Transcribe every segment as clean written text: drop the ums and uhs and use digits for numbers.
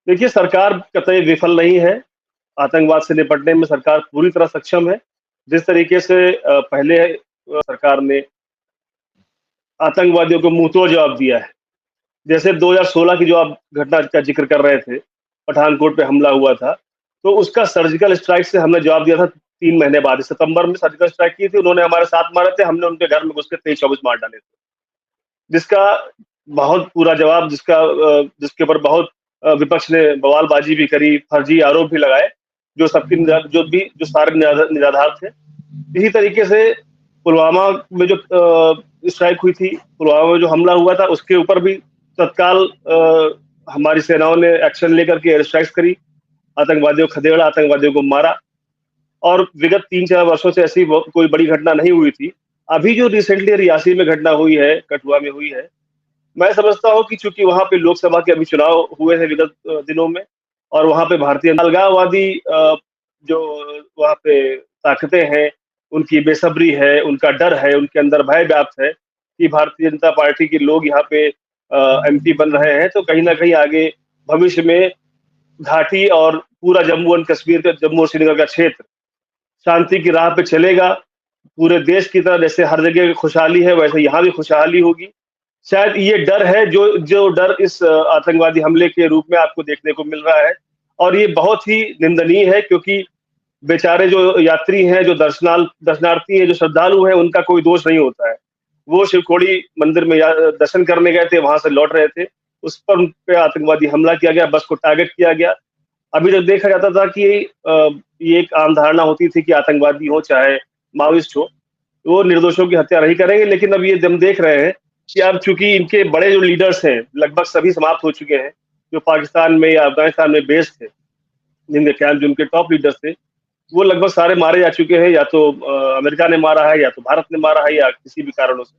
देखिए, सरकार कतई विफल नहीं है। आतंकवाद से निपटने में सरकार पूरी तरह सक्षम है। जिस तरीके से पहले सरकार ने आतंकवादियों को मुंहतोड़ जवाब दिया है। जैसे 2016 की जो आप घटना का ज़िक्र कर रहे थे, पठानकोट पे हमला हुआ था, तो उसका सर्जिकल स्ट्राइक से हमने जवाब दिया था 3 महीने बाद। सितंबर में सर्जिकल स्ट्राइक की थी, उन्होंने हमारे 7 मारे थे, हमने उनके घर में घुस के 23-24 मार डाले थे। जिसका बहुत पूरा जवाब जिसके ऊपर बहुत विपक्ष ने बवालबाजी भी करी, फर्जी आरोप भी लगाए, जो सबकी जो सारे निराधार थे। इसी तरीके से पुलवामा में जो स्ट्राइक हुई थी, पुलवामा में जो हमला हुआ था, उसके ऊपर भी तत्काल हमारी सेनाओं ने एक्शन लेकर के एयर स्ट्राइक्स करी, आतंकवादियों को खदेड़ा, आतंकवादियों को मारा। और विगत 3-4 वर्षों से ऐसी कोई बड़ी घटना नहीं हुई थी। अभी जो रिसेंटली रियासी में घटना हुई है, कठुआ में हुई है, मैं समझता हूँ कि चूंकि वहां पे लोकसभा के अभी चुनाव हुए हैं विगत दिनों में, और वहां पे भारतीय अलगाववादी जो वहां पे ताकतें हैं, उनकी बेसब्री है, उनका डर है, उनके अंदर भय व्याप्त है कि भारतीय जनता पार्टी के लोग यहाँ पे एमपी बन रहे हैं, तो कहीं ना कहीं आगे भविष्य में घाटी और पूरा जम्मू एंड कश्मीर का, जम्मू और श्रीनगर का क्षेत्र शांति की राह पे चलेगा। पूरे देश की तरह जैसे हर जगह खुशहाली है, वैसे यहाँ भी खुशहाली होगी। शायद ये डर है जो जो डर इस आतंकवादी हमले के रूप में आपको देखने को मिल रहा है, और ये बहुत ही निंदनीय है, क्योंकि बेचारे जो यात्री हैं, जो दर्शनार्थी हैं, जो श्रद्धालु हैं, उनका कोई दोष नहीं होता है। वो शिवखोड़ी मंदिर में दर्शन करने गए थे, वहां से लौट रहे थे, उस पर उन पे आतंकवादी हमला किया गया, बस को टारगेट किया गया। अभी तक देखा जाता था कि ये एक आम धारणा होती थी कि आतंकवादी हो चाहे माओइस्ट हो, वो निर्दोषों की हत्या नहीं करेंगे। लेकिन अब ये हम देख रहे हैं कि अब चूंकि इनके बड़े जो लीडर्स हैं, लगभग सभी समाप्त हो चुके हैं, जो पाकिस्तान में या अफगानिस्तान में बेस्ड थे, जिनके कैंप, जिनके टॉप लीडर्स थे, वो लगभग सारे मारे जा चुके हैं। या तो अमेरिका ने मारा है, या तो भारत ने मारा है, या किसी भी कारणों से।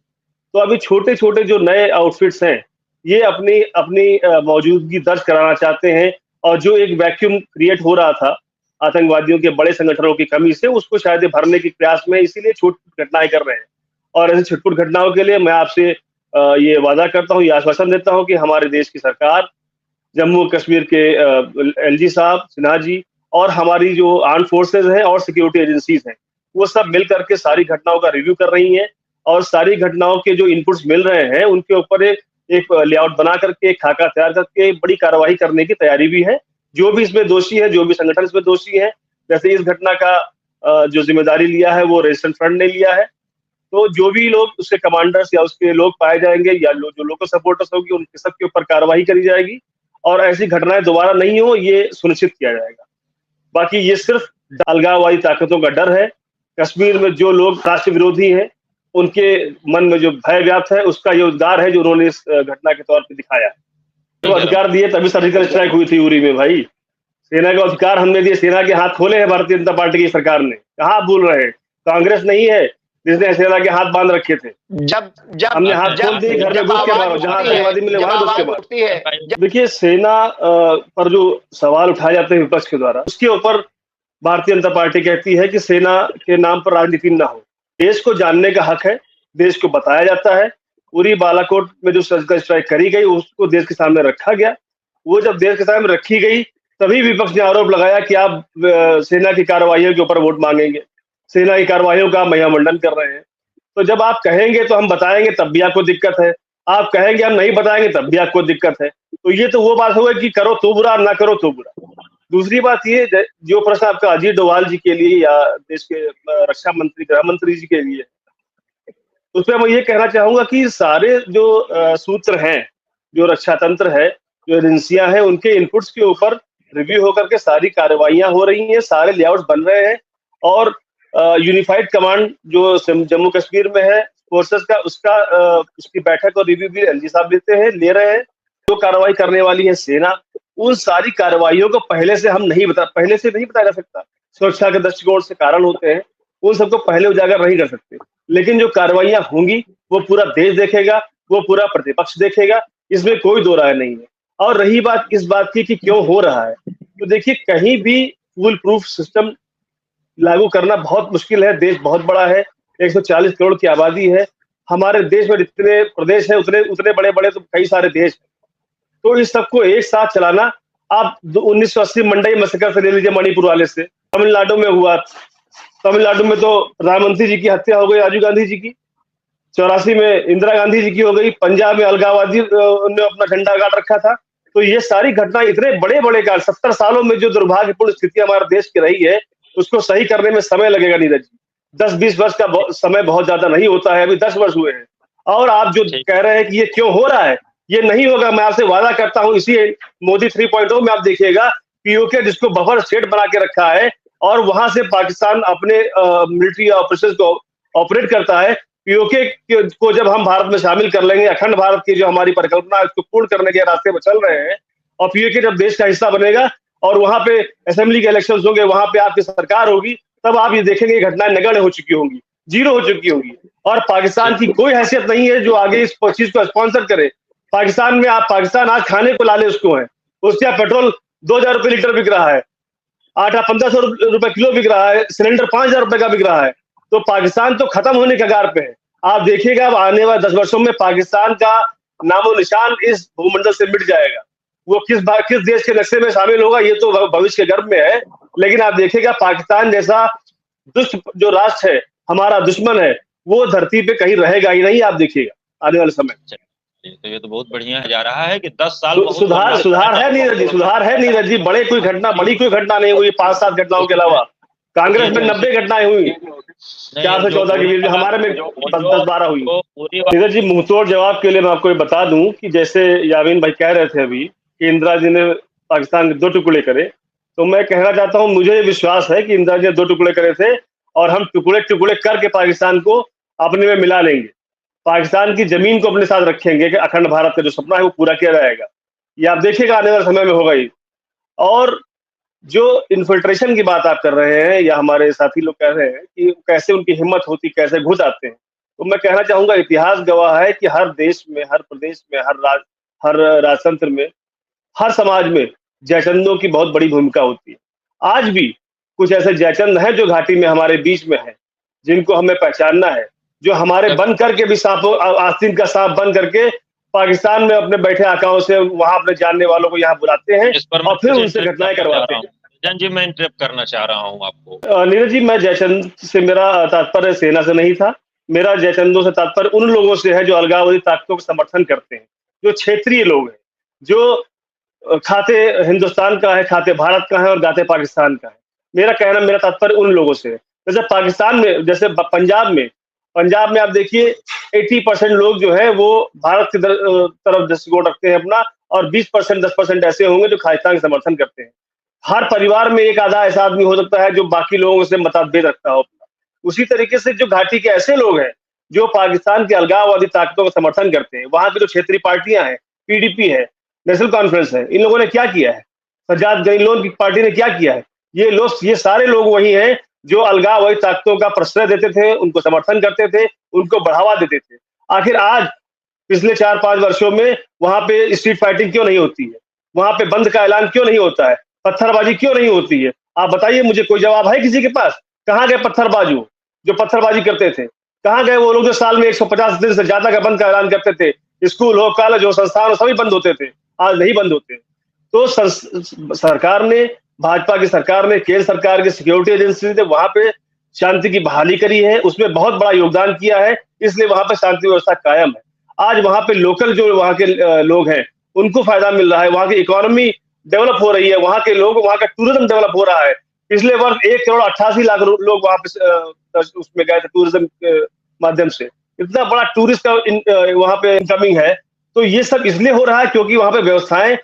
तो अभी छोटे छोटे जो नए आउटफिट्स हैं, ये अपनी अपनी मौजूदगी दर्ज कराना चाहते हैं, और जो एक वैक्यूम क्रिएट हो रहा था आतंकवादियों के बड़े संगठनों की कमी से, उसको शायद भरने के प्रयास में इसीलिए छोटी घटनाएं कर रहे हैं। और ऐसी छुटपुट घटनाओं के लिए मैं आपसे ये वादा करता हूँ, ये आश्वासन देता हूँ कि हमारे देश की सरकार, जम्मू कश्मीर के एलजी साहब, सिन्हा जी, और हमारी जो आर्म फोर्सेज हैं और सिक्योरिटी एजेंसीज हैं, वो सब मिल करके सारी घटनाओं का रिव्यू कर रही हैं, और सारी घटनाओं के जो इनपुट्स मिल रहे हैं, उनके ऊपर एक लेआउट बना करके, खाका तैयार करके बड़ी कार्रवाई करने की तैयारी भी है। जो भी इसमें दोषी है, जो भी संगठन इसमें दोषी है, जैसे इस घटना का जो जिम्मेदारी लिया है वो रेजिस्टेंस फ्रंट ने लिया है, तो जो भी लोग उसके कमांडर्स या उसके लोग पाए जाएंगे, या जो लोकल सपोर्टर्स होगी, उनके सबके ऊपर कार्रवाई करी जाएगी, और ऐसी घटनाएं दोबारा नहीं हो, ये सुनिश्चित किया जाएगा। बाकी ये सिर्फ अलगाववादी ताकतों का डर है। कश्मीर में जो लोग राष्ट्र विरोधी हैं, उनके मन में जो भय व्याप्त है, उसका ये उद्गार है जो उन्होंने इस घटना के तौर पे दिखाया। तो अधिकार दिए तभी सर्जिकल स्ट्राइक हुई थी उरी में भाई। सेना का अधिकार हमने दिए, सेना के हाथ खोले हैं भारतीय जनता पार्टी की सरकार ने। कहाँ बोल रहे हैं? कांग्रेस नहीं है जिसने सेना के हाथ बांध रखे थे। जब जब हमने हाथ खोल दिए, घर में घुस के मारो, जहाँ आतंकवादी मिले वहां घुस के मारो। देखिए, सेना पर जो सवाल उठाए जाते हैं विपक्ष के द्वारा, उसके ऊपर भारतीय जनता पार्टी कहती है कि सेना के नाम पर राजनीति न हो। देश को जानने का हक है, देश को बताया जाता है। उरी बालाकोट में जो सर्जिकल स्ट्राइक करी गई, उसको देश के सामने रखा गया। वो जब देश के सामने रखी गई, तभी विपक्ष ने आरोप लगाया कि आप सेना की कार्रवाइयों के ऊपर वोट मांगेंगे, सेना की कार्रवाइयों का महिमामंडन कर रहे हैं। तो जब आप कहेंगे तो हम बताएंगे, तब भी आपको दिक्कत है। आप कहेंगे हम नहीं बताएंगे, तब भी आपको दिक्कत है। तो ये तो वो बात हो गई कि करो तो बुरा, ना करो तो बुरा। दूसरी बात ये, जो प्रश्न आपका अजीत डोभाल जी के लिए या देश के रक्षा मंत्री, गृह मंत्री जी के लिए, उसमें मैं ये कहना चाहूंगा कि सारे जो सूत्र हैं, जो रक्षा तंत्र है, जो एजेंसियां हैं, उनके इनपुट्स के ऊपर रिव्यू होकर के सारी कार्रवाइयां हो रही हैं, सारे लेआउट बन रहे हैं, और यूनिफाइड कमांड जो जम्मू कश्मीर में है फोर्सेस का, उसकी बैठक और रिव्यू भी एलजी साहब ले रहे हैं। जो कार्रवाई करने वाली है सेना, उन सारी कार्रवाइयों को पहले से नहीं बताया जा सकता। सुरक्षा के दृष्टिकोण से कारण होते हैं, उन सबको पहले उजागर नहीं कर सकते। लेकिन जो कार्रवाइयां होंगी वो पूरा देश देखेगा, वो पूरा प्रतिपक्ष देखेगा, इसमें कोई दो राय नहीं है। और रही बात इस बात की कि क्यों हो रहा है, तो देखिए, कहीं भी फुल प्रूफ सिस्टम लागू करना बहुत मुश्किल है। देश बहुत बड़ा है, 140 करोड़ की आबादी है। हमारे देश में जितने प्रदेश हैं, उतने बड़े बड़े तो कई सारे देश हैं। तो इस सबको एक साथ चलाना आप 1980 मंडई मसकर से ले लीजिए, मणिपुर वाले से, तमिलनाडु में हुआ, तमिलनाडु में तो प्रधानमंत्री जी की हत्या हो गई, राजीव गांधी जी की। 84 में इंदिरा गांधी जी की हो गई। पंजाब में अलगाववादी ने अपना झंडा गाड़ रखा था। तो ये सारी घटना इतने बड़े बड़े काल 70 सालों में जो दुर्भाग्यपूर्ण स्थिति हमारे देश की रही है, उसको सही करने में समय लगेगा नीरज जी। 10-20 वर्ष का समय बहुत ज्यादा नहीं होता है, अभी 10 वर्ष हुए हैं। और आप जो कह रहे हैं कि ये क्यों हो रहा है, ये नहीं होगा। मैं आपसे वादा करता हूं, इसी मोदी 3.0 में आप देखिएगा, पीओके जिसको बफर स्टेट बना के रखा है और वहां से पाकिस्तान अपने मिलिट्री ऑपरेशन को ऑपरेट करता है। पीओके को जब हम भारत में शामिल कर लेंगे, अखंड भारत की जो हमारी परिकल्पना है उसको पूर्ण करने के रास्ते पर चल रहे हैं, और पीओके जब देश का हिस्सा बनेगा और वहां पे असेंबली के इलेक्शन होंगे, वहां पे आपकी सरकार होगी, तब आप ये देखेंगे घटनाएं नगण्य हो चुकी होंगी, जीरो हो चुकी होंगी, और पाकिस्तान की कोई हैसियत नहीं है जो आगे इस चीज को स्पॉन्सर करे। पाकिस्तान में आप पाकिस्तान आज खाने को लाले उसको है, उसके यहाँ पेट्रोल 2000 रुपए लीटर बिक रहा है, आटा 1500 रुपए किलो बिक रहा है, सिलेंडर 5000 रुपए का बिक रहा है। तो पाकिस्तान तो खत्म होने के कगार पे है। आप देखिएगा अब आने वाले 10 वर्षों में पाकिस्तान का नामो निशान इस भूमंडल से मिट जाएगा। वो किस देश के नक्शे में शामिल होगा ये तो भविष्य के गर्भ में है, लेकिन आप देखिएगा पाकिस्तान जैसा दुष्ट जो राष्ट्र है, हमारा दुश्मन है, वो धरती पे कहीं रहेगा ही नहीं। आप देखिएगा आने वाले समय। तो ये तो बहुत बढ़िया जा रहा है कि 10 साल सुधार है नीरज जी, सुधार है नीरज जी। बड़ी कोई घटना नहीं हुई 5-7 घटनाओं के अलावा। कांग्रेस में 90 घटनाएं हुई, 4 से 14 के बीच, हमारे में 10-12 हुई। नीरज जी, मुंहतोड़ जवाब के लिए मैं आपको बता दूं कि जैसे यामीन भाई कह रहे थे अभी कि इंदिरा जी ने पाकिस्तान के 2 टुकड़े करे, तो मैं कहना चाहता हूं मुझे विश्वास है कि इंदिरा जी ने 2 टुकड़े करे थे और हम टुकड़े टुकड़े करके पाकिस्तान को अपने में मिला लेंगे। पाकिस्तान की जमीन को अपने साथ रखेंगे कि अखंड भारत का जो सपना है वो पूरा किया जाएगा। ये आप देखिएगा आने वाले समय में होगा ही। और जो इन्फिल्ट्रेशन की बात आप कर रहे हैं या हमारे साथी लोग कह रहे हैं कि कैसे उनकी हिम्मत होती, कैसे घुस आते हैं, तो मैं कहना चाहूंगा इतिहास गवाह है कि हर देश में, हर प्रदेश में, हर राजतंत्र में, हर समाज में जयचंदों की बहुत बड़ी भूमिका होती है। आज भी कुछ ऐसे जयचंद हैं जो घाटी में हमारे बीच में हैं, जिनको हमें पहचानना है, जो हमारे बन करके भी सांप, आस्तीन का सांप बन करके पाकिस्तान में अपने बैठे आकाओं से वहां अपने जानने वालों को यहाँ बुलाते हैं और फिर उनसे घटनाएं करवाते हैं। जी, मैं इंटरप्ट करना चाह रहा हूँ आपको। नीरज जी, मैं जयचंद से मेरा तात्पर्य सेना से नहीं था। मेरा जयचंदों से तात्पर्य उन लोगों से है जो अलगाववादी ताकतों का समर्थन करते हैं, जो क्षेत्रीय लोग हैं, जो खाते हिंदुस्तान का है, खाते भारत का है और गाते पाकिस्तान का है। मेरा तात्पर्य उन लोगों से है। जैसे पाकिस्तान में, जैसे पंजाब में आप देखिए 80% लोग जो है वो भारत की तरफ दृष्टिकोण रखते हैं अपना, और 20% 10% ऐसे होंगे जो खालिस्तान का समर्थन करते हैं। हर परिवार में एक आधा ऐसा आदमी हो सकता है जो बाकी लोगों से मतभेद रखता हो अपना। उसी तरीके से जो घाटी के ऐसे लोग हैं जो पाकिस्तान के अलगाववादी ताकतों का समर्थन करते हैं, वहां की जो क्षेत्रीय पार्टियां हैं, पीडीपी है, नेशनल कॉन्फ्रेंस है, इन लोगों ने क्या किया है? सज्जाद गैलोन की पार्टी ने क्या किया है? ये सारे लोग वही हैं जो अलगाववादी ताकतों का प्रश्रय देते थे, उनको समर्थन करते थे, उनको बढ़ावा देते थे। आखिर आज पिछले 4-5 वर्षों में वहां पे स्ट्रीट फाइटिंग क्यों नहीं होती है? वहां पे बंद का ऐलान क्यों नहीं होता है? पत्थरबाजी क्यों नहीं होती है? आप बताइए मुझे, कोई जवाब है किसी के पास? कहाँ गए पत्थरबाजू जो पत्थरबाजी करते थे? कहाँ गए वो लोग जो साल में 150 दिन से ज्यादा का बंद का ऐलान करते थे? स्कूल हो, कॉलेज हो, संस्थान हो, सभी बंद होते थे, आज नहीं बंद होते। तो सरकार ने, भाजपा की सरकार ने, केंद्र सरकार की सिक्योरिटी एजेंसी ने वहां पे शांति की बहाली करी है, उसमें बहुत बड़ा योगदान किया है, इसलिए वहां पे शांति व्यवस्था कायम है। आज वहां पे लोकल जो वहां के लोग हैं उनको फायदा मिल रहा है, वहां की इकोनॉमी डेवलप हो रही है, वहां के लोग, वहां का टूरिज्म डेवलप हो रहा है। पिछले वर्ष 1,88,00,000 लोग वहां पे उसमें गए थे टूरिज्म के माध्यम से। इतना बड़ा टूरिस्ट का वहां पे इनकमिंग है। तो ये सब इसलिए हो रहा है क्योंकि वहां पे व्यवस्थाएं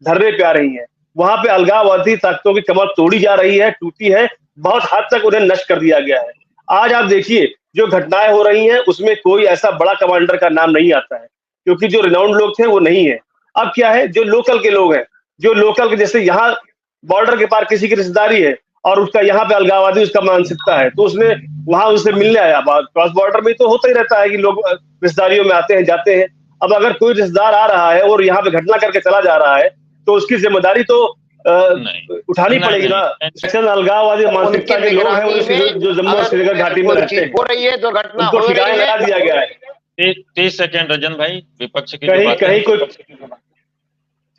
धरने पे आ रही हैं, वहां पे अलगाववादी ताकतों की कमर तोड़ी जा रही है, टूटी है, बहुत हद तक उन्हें नष्ट कर दिया गया है। आज आप देखिए जो घटनाएं हो रही हैं उसमें कोई ऐसा बड़ा कमांडर का नाम नहीं आता है, क्योंकि जो रिनाउंड लोग थे वो नहीं है। अब क्या है, जो लोकल के लोग हैं, जो लोकल के, जैसे यहाँ बॉर्डर के पार किसी की रिश्तेदारी है और उसका यहाँ पे अलगाववादी उसका मानसिकता है, तो उसने वहां उससे मिलने आया। क्रॉस बॉर्डर में तो होता ही रहता है कि लोग रिश्तेदारियों में आते हैं जाते हैं। अब अगर कोई रिश्तेदार आ रहा है और यहाँ पे घटना करके चला जा रहा है तो उसकी जिम्मेदारी तो उठानी पड़ेगी ना। अलगाववादी मानसिकता के लोग हैं जो जम्मू और श्रीनगर घाटी में रहते हैं, हो रही है दुर्घटना, उनको ठिकाने लगा दिया गया है। 30 सेकंड रजन भाई, विपक्ष की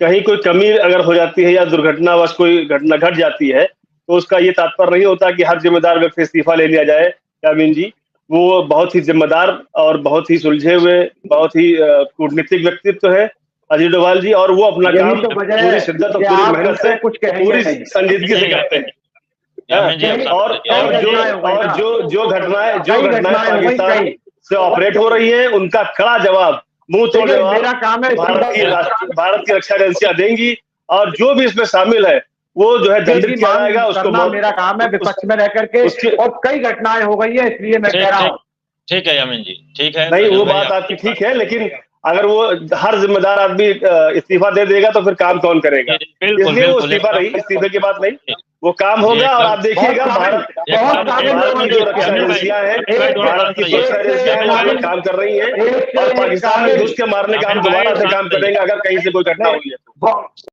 कहीं कोई कमी अगर हो जाती है या दुर्घटनावश कोई घटना घट जाती है, तो उसका ये तात्पर्य नहीं होता कि हर जिम्मेदार व्यक्ति से इस्तीफा ले लिया जाए। यामीन जी, वो बहुत ही जिम्मेदार और बहुत ही सुलझे हुए, बहुत ही कूटनीतिक व्यक्तित्व है अजीत डोभाल जी, और वो अपना काम तो पूरी शिद्दत और पूरी मेहनत से, पूरी संजीदगी से करते हैं। और जो घटनाएं पाकिस्तान से ऑपरेट हो रही है, उनका कड़ा जवाब, मुंह तोड़ जवाब भारत की रक्षा एजेंसियां देंगी, और जो भी इसमें शामिल है वो जो है दंडित किया जाएगा। उसको मेरा काम है विपक्ष में रह करके, और कई घटनाएं हो गई है, इसलिए मैं कह रहा हूँ। ठीक है यामीन जी, ठीक है। नहीं, वो बात आपकी ठीक है, लेकिन अगर वो हर जिम्मेदार आदमी इस्तीफा दे देगा तो फिर काम कौन करेगा? इसलिए वो इस्तीफे की बात नहीं, वो काम होगा। और आप देखिएगा भारत की जो रक्षा एजेंसियां हैं, भारत की सुरक्षा एजेंसियां काम कर रही हैं, और पाकिस्तान में घुस के मारने का हम दोबारा से काम करेंगे अगर कहीं से कोई घटना हुई है।